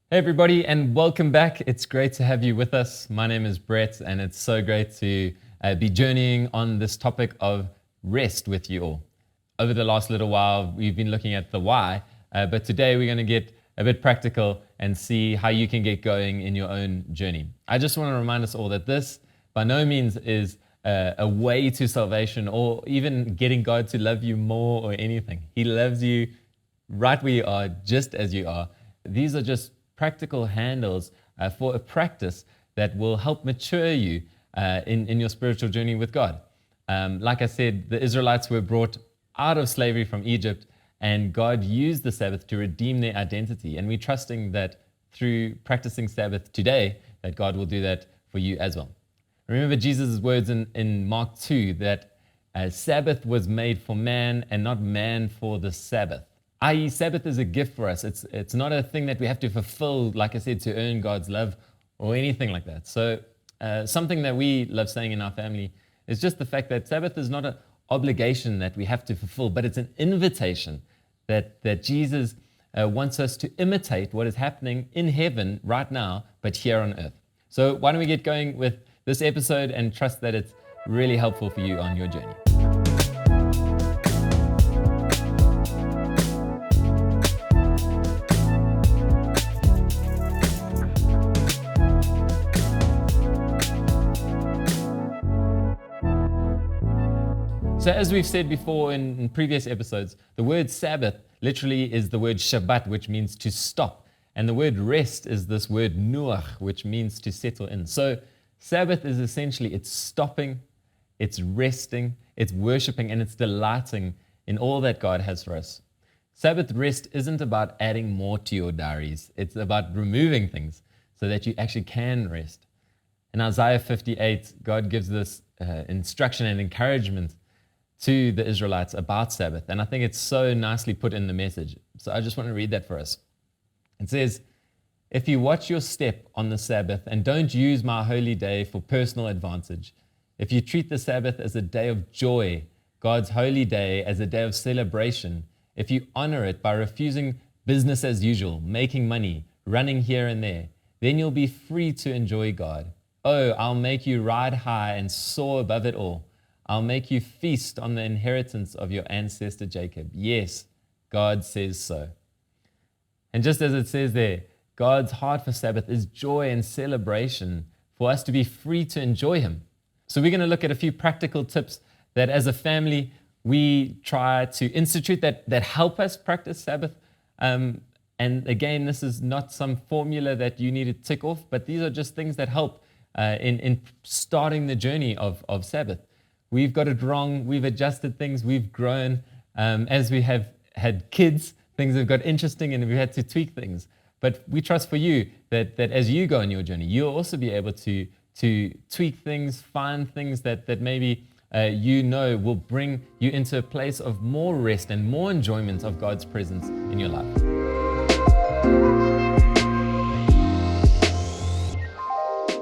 Hey everybody, and welcome back. It's great to have you with us. My name is Brett, and it's so great to be journeying on this topic of rest with you all. Over the last little while, we've been looking at the why, but today we're going to get a bit practical and see how you can get going in your own journey. I just want to remind us all that this by no means is a way to salvation or even getting God to love you more or anything. He loves you right where you are, just as you are. These are just practical handles for a practice that will help mature you in your spiritual journey with God. Like I said, the Israelites were brought out of slavery from Egypt, and God used the Sabbath to redeem their identity. And we're trusting that through practicing Sabbath today, that God will do that for you as well. Remember Jesus' words in Mark 2 that Sabbath was made for man and not man for the Sabbath. I.e., Sabbath is a gift for us. It's not a thing that we have to fulfill, like I said, to earn God's love or anything like that. So something that we love saying in our family is just the fact that Sabbath is not an obligation that we have to fulfill, but it's an invitation that Jesus wants us to imitate what is happening in heaven right now, but here on earth. So why don't we get going with this episode and trust that it's really helpful for you on your journey. So as we've said before in previous episodes, the word Sabbath literally is the word Shabbat, which means to stop. And the word rest is this word nuach, which means to settle in. So Sabbath is essentially, it's stopping, it's resting, it's worshiping, and it's delighting in all that God has for us. Sabbath rest isn't about adding more to your diaries. It's about removing things so that you actually can rest. In Isaiah 58, God gives this instruction and encouragement to the Israelites about Sabbath. And I think it's so nicely put in the message. So I just want to read that for us. It says, "If you watch your step on the Sabbath and don't use my holy day for personal advantage, if you treat the Sabbath as a day of joy, God's holy day as a day of celebration, if you honor it by refusing business as usual, making money, running here and there, then you'll be free to enjoy God. Oh, I'll make you ride high and soar above it all. I'll make you feast on the inheritance of your ancestor Jacob. Yes, God says so." And just as it says there, God's heart for Sabbath is joy and celebration for us to be free to enjoy Him. So we're going to look at a few practical tips that as a family we try to institute that help us practice Sabbath. And again, this is not some formula that you need to tick off, but these are just things that help in starting the journey of Sabbath. We've got it wrong. We've adjusted things. We've grown. As we have had kids, things have got interesting and we've had to tweak things. But we trust for you that as you go on your journey, you'll also be able to tweak things, find things that maybe will bring you into a place of more rest and more enjoyment of God's presence in your life.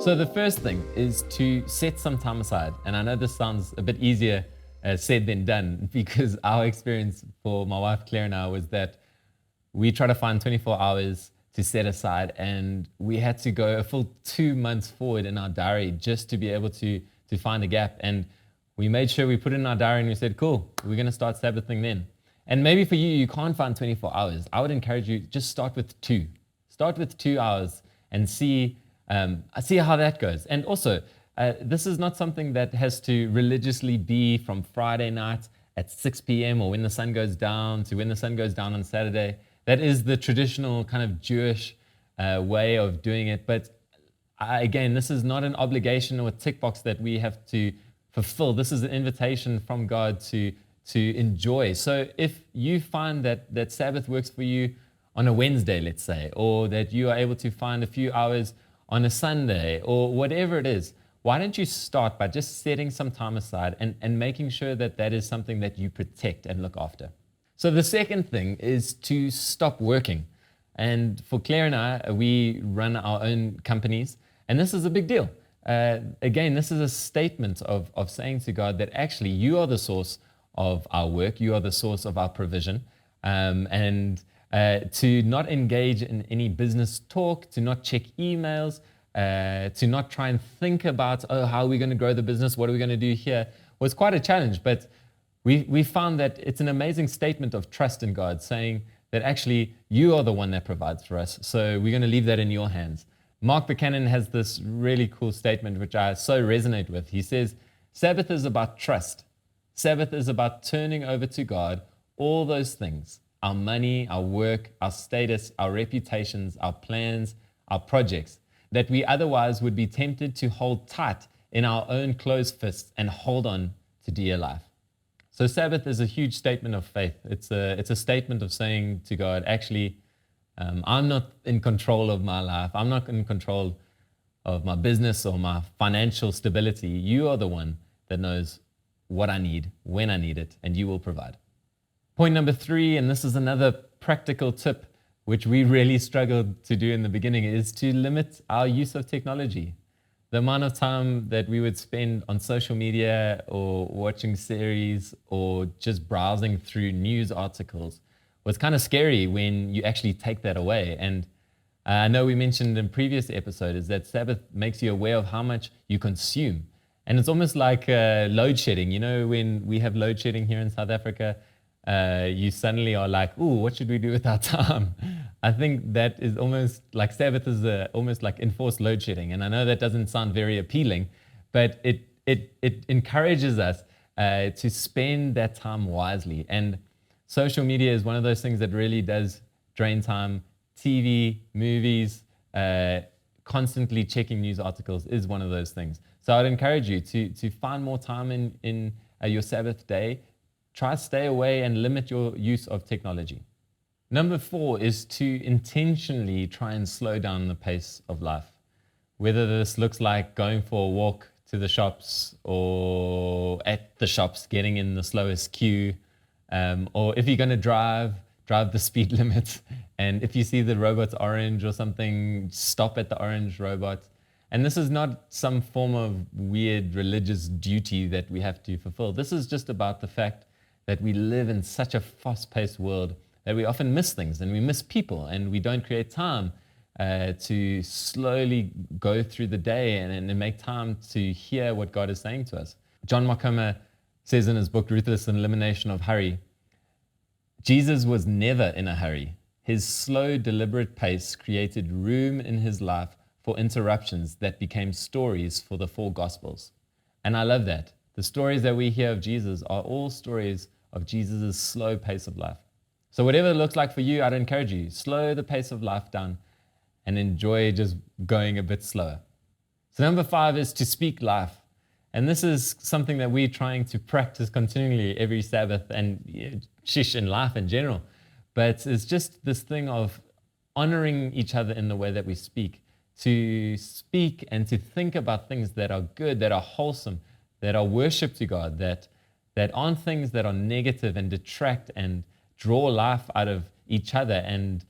So the first thing is to set some time aside. And I know this sounds a bit easier said than done, because our experience for my wife Claire and I was that we try to find 24 hours to set aside, and we had to go a full 2 months forward in our diary just to be able to find a gap. And we made sure we put it in our diary and we said, cool, we're going to start Sabbathing then. And maybe for you can't find 24 hours. I would encourage you, just start with 2. Start with 2 hours and see how that goes. And also, this is not something that has to religiously be from Friday night at 6 p.m. or when the sun goes down to when the sun goes down on Saturday. That is the traditional kind of Jewish way of doing it. But again, this is not an obligation or a tick box that we have to fulfill. This is an invitation from God to enjoy. So if you find that Sabbath works for you on a Wednesday, let's say, or that you are able to find a few hours on a Sunday, or whatever it is, why don't you start by just setting some time aside and making sure that is something that you protect and look after. So the second thing is to stop working. And for Claire and I, we run our own companies, and this is a big deal. Again, this is a statement of saying to God that actually you are the source of our work, you are the source of our provision, and to not engage in any business talk, to not check emails, to not try and think about, oh, how are we going to grow the business? What are we going to do here? Was quite a challenge, but we found that it's an amazing statement of trust in God, saying that actually you are the one that provides for us. So we're going to leave that in your hands. Mark Buchanan has this really cool statement, which I so resonate with. He says, Sabbath is about trust. Sabbath is about turning over to God all those things, our money, our work, our status, our reputations, our plans, our projects, that we otherwise would be tempted to hold tight in our own closed fists and hold on to dear life. So Sabbath is a huge statement of faith. It's a statement of saying to God, actually, I'm not in control of my life. I'm not in control of my business or my financial stability. You are the one that knows what I need, when I need it, and you will provide. Point number 3, and this is another practical tip which we really struggled to do in the beginning, is to limit our use of technology. The amount of time that we would spend on social media or watching series or just browsing through news articles was kind of scary when you actually take that away. And I know we mentioned in previous episodes is that Sabbath makes you aware of how much you consume. And it's almost like load shedding. You know, when we have load shedding here in South Africa, you suddenly are like, ooh, what should we do with our time? I think that is almost like Sabbath is almost like enforced load shedding. And I know that doesn't sound very appealing, but it encourages us to spend that time wisely. And social media is one of those things that really does drain time. TV, movies, constantly checking news articles is one of those things. So I'd encourage you to find more time in your Sabbath day. Try to stay away and limit your use of technology. Number 4 is to intentionally try and slow down the pace of life. Whether this looks like going for a walk to the shops or at the shops, getting in the slowest queue, or if you're going to drive the speed limit. And if you see the robot's orange or something, stop at the orange robot. And this is not some form of weird religious duty that we have to fulfill. This is just about the fact that we live in such a fast-paced world that we often miss things and we miss people and we don't create time to slowly go through the day and make time to hear what God is saying to us. John Marcomer says in his book, Ruthless Elimination of Hurry, Jesus was never in a hurry. His slow, deliberate pace created room in his life for interruptions that became stories for the 4 Gospels. And I love that. The stories that we hear of Jesus are all stories of Jesus' slow pace of life. So whatever it looks like for you, I'd encourage you, slow the pace of life down and enjoy just going a bit slower. So number 5 is to speak life. And this is something that we're trying to practice continually every Sabbath and in life in general. But it's just this thing of honoring each other in the way that we speak, to speak and to think about things that are good, that are wholesome, that are worship to God, that aren't things that are negative and detract and draw life out of each other and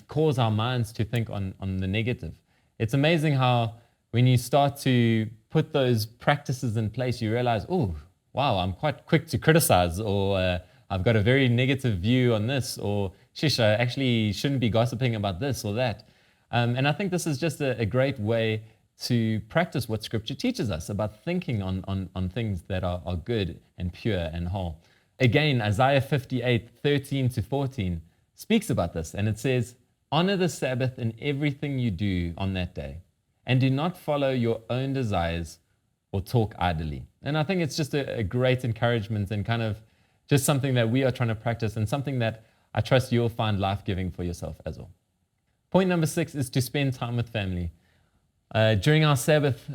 cause our minds to think on the negative. It's amazing how when you start to put those practices in place, you realize, oh, wow, I'm quite quick to criticize, or I've got a very negative view on this, or shish, I actually shouldn't be gossiping about this or that. And I think this is just a great way to practice what Scripture teaches us about thinking on things that are good and pure and whole. Again, Isaiah 58:13-14 speaks about this, and it says, honor the Sabbath in everything you do on that day, and do not follow your own desires or talk idly. And I think it's just a great encouragement and kind of just something that we are trying to practice and something that I trust you'll find life-giving for yourself as well. Point number 6 is to spend time with family. During our Sabbath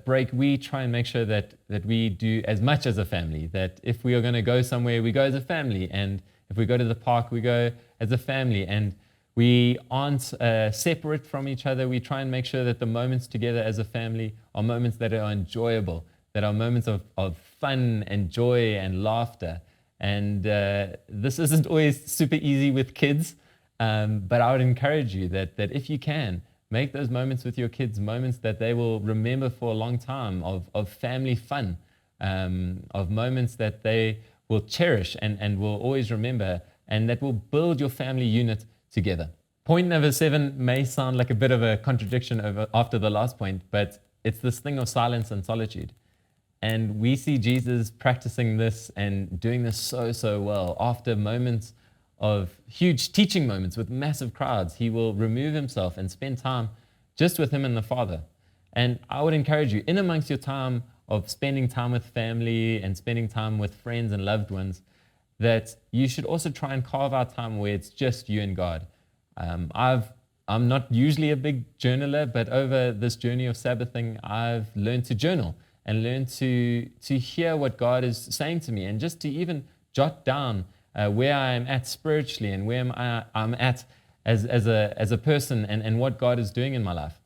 break, we try and make sure that we do as much as a family, that if we are going to go somewhere, we go as a family. And if we go to the park, we go as a family. And we aren't separate from each other. We try and make sure that the moments together as a family are moments that are enjoyable, that are moments of fun and joy and laughter. And this isn't always super easy with kids, but I would encourage you that if you can, make those moments with your kids moments that they will remember for a long time of family fun, of moments that they will cherish and will always remember and that will build your family unit together. Point number 7 may sound like a bit of a contradiction after the last point, but it's this thing of silence and solitude. And we see Jesus practicing this and doing this so well. After moments of huge teaching moments with massive crowds, he will remove himself and spend time just with him and the Father. And I would encourage you, in amongst your time of spending time with family and spending time with friends and loved ones, that you should also try and carve out time where it's just you and God. I'm not usually a big journaler, but over this journey of Sabbathing, I've learned to journal and learned to hear what God is saying to me, and just to even jot down where I am at spiritually and where I'm at as a person, and what God is doing in my life.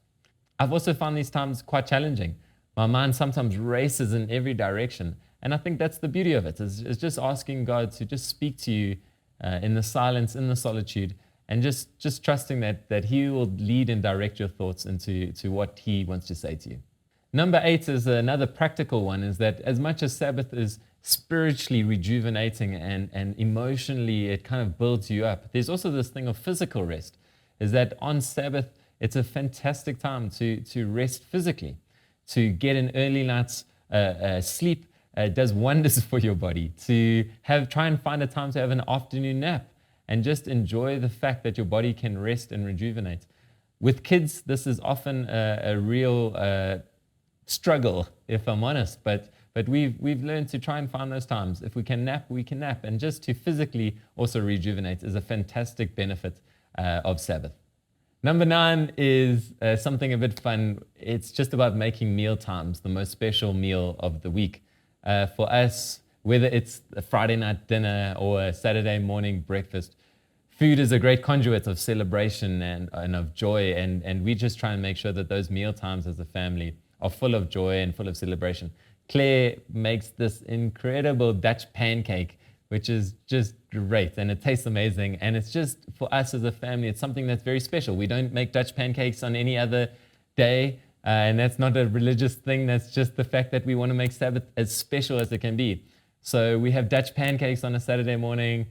I've also found these times quite challenging. My mind sometimes races in every direction, and I think that's the beauty of it, is just asking God to just speak to you in the silence, in the solitude, and just trusting that He will lead and direct your thoughts into what He wants to say to you. Number 8 is another practical one, is that as much as Sabbath is spiritually rejuvenating and emotionally it kind of builds you up, there's also this thing of physical rest, is that on Sabbath, it's a fantastic time to rest physically, to get an early night's sleep. Does wonders for your body. To try and find a time to have an afternoon nap and just enjoy the fact that your body can rest and rejuvenate. With kids, this is often a real struggle, if I'm honest, but we've learned to try and find those times. If we can nap, we can nap, and just to physically also rejuvenate is a fantastic benefit of Sabbath. Number 9 is something a bit fun. It's just about making meal times the most special meal of the week. For us, whether it's a Friday night dinner or a Saturday morning breakfast, food is a great conduit of celebration and of joy, and we just try and make sure that those meal times as a family are full of joy and full of celebration. Claire makes this incredible Dutch pancake, which is just great, and it tastes amazing, and it's just, for us as a family, it's something that's very special. We don't make Dutch pancakes on any other day, and that's not a religious thing. That's just the fact that we want to make Sabbath as special as it can be. So we have Dutch pancakes on a Saturday morning.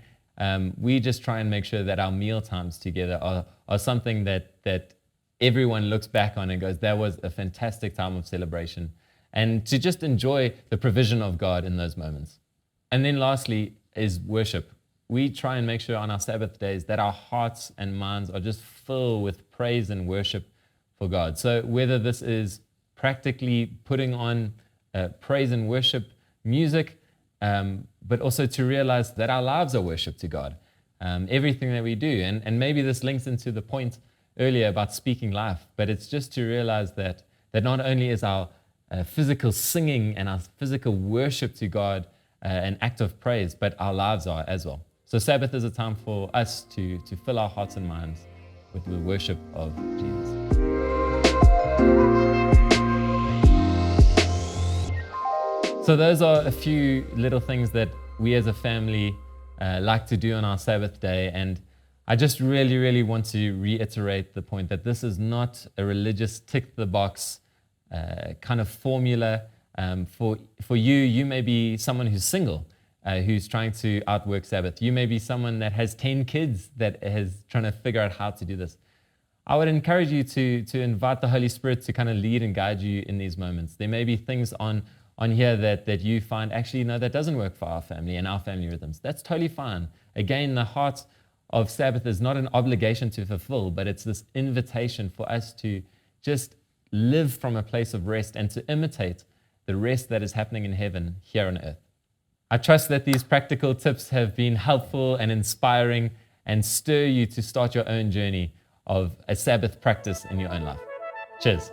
We just try and make sure that our meal times together are something that everyone looks back on and goes, that was a fantastic time of celebration, and to just enjoy the provision of God in those moments. And then lastly is worship. We try and make sure on our Sabbath days that our hearts and minds are just filled with praise and worship for God. So whether this is practically putting on praise and worship music, but also to realize that our lives are worship to God, everything that we do. And maybe this links into the point earlier about speaking life, but it's just to realize that not only is our physical singing and our physical worship to God an act of praise, but our lives are as well. So Sabbath is a time for us to fill our hearts and minds with the worship of Jesus. So those are a few little things that we as a family like to do on our Sabbath day, and I just really want to reiterate the point that this is not a religious tick-the-box kind of formula. For you may be someone who's single, who's trying to outwork Sabbath. You may be someone that has 10 kids that is trying to figure out how to do this. I would encourage you to invite the Holy Spirit to kind of lead and guide you in these moments. There may be things on here that you find, actually, no, that doesn't work for our family and our family rhythms. That's totally fine. Again, the heart of Sabbath is not an obligation to fulfill, but it's this invitation for us to just live from a place of rest and to imitate the rest that is happening in heaven here on earth. I trust that these practical tips have been helpful and inspiring and stir you to start your own journey of a Sabbath practice in your own life. Cheers.